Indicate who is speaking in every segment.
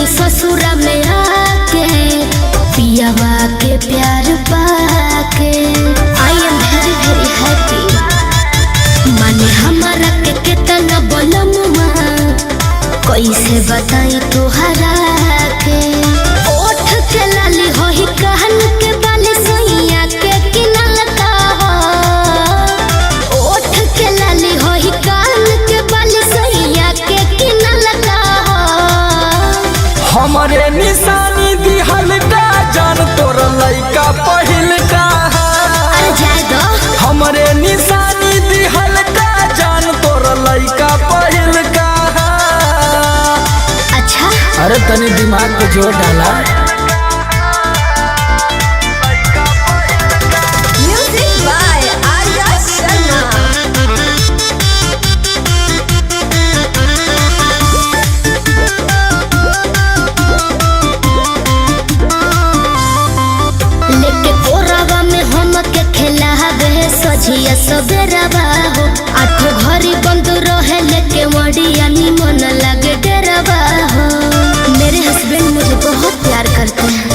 Speaker 1: ससुरा में आके पियावा के प्यार पाके I am very very happy. माने हमारा के कितना बोलमुआ कैसे बताई तोहरा के। ओठ के लाली होही कहन के बाली सोइया के किनल का हो। ओठ के लाली होही कहन के बाली सोइया के किनल का हो।
Speaker 2: हमरे निशानी दिहल का जान तोर लइका पहिल का।
Speaker 1: अरे जाए दो।
Speaker 2: हमरे निशानी दिहल का जान तोर लइका पहिल का।
Speaker 1: अच्छा
Speaker 2: अरे तनी दिमाग पे जोर डाला।
Speaker 1: Music by Arya Sharma. लेके कोरावा में हम के खिलावे सजिया सबेरवा हो। आठो घरी बंद रहे लेके मडिया निमन लगे डरवा हो। मेरे हस्बैंड मुझे बहुत प्यार करते हैं।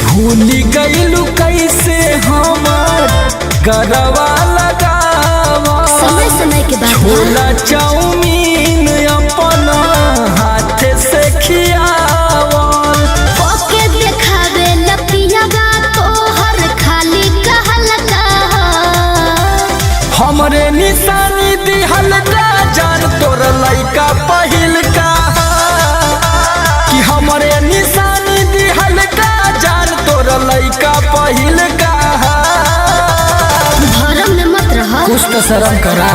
Speaker 2: भूली गईलू कैसे हमार गरवा लगावा।
Speaker 1: समय समय के बाद
Speaker 2: छोला चाउमीन अपना हाथ से खियावल।
Speaker 1: ओके देखावे लपियावा तो हर खाली कहल का।
Speaker 2: हमरे निशानी दिहल का जान तोर लइका पहिल का। कि हमरे निशानी दिहल का जान तोर लइका पहिल का।
Speaker 1: भरम में मत रह।
Speaker 2: कुछ तो शर्म करा।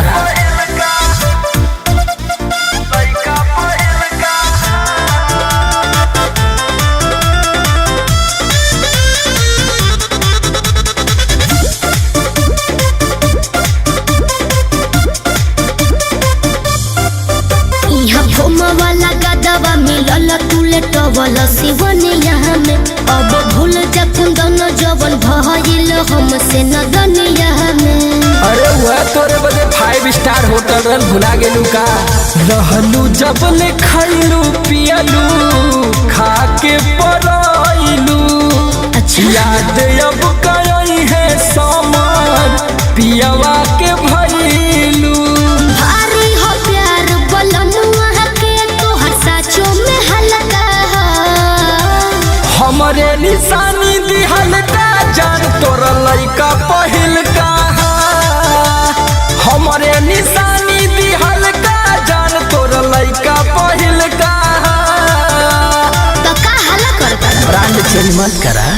Speaker 1: यहाँ घूम वाला गदवा मिलल तुले टवल सिवनिया में। अब भूल जा कुंदन जवन भइल हमसे नदनिया में।
Speaker 2: अरे वह तोरे बदे 5 स्टार होटल रन भुला गेलू का। रहलू जब ले खैलू पियलू खा के पराइलू।
Speaker 1: अच्छा
Speaker 2: याद अब कई है सामान पियवा के भइलू।
Speaker 1: भारी हो प्यार बलमुआ के तोहर साचो में हल्का हो।
Speaker 2: हमरे निशानी दिहल का जान तोर लइका पहिल का। हमरे निशानी दिहल का जान तोर लइका पहिल का।
Speaker 1: तो का हल्ला कर
Speaker 2: ब्रांड चेंज मत करा।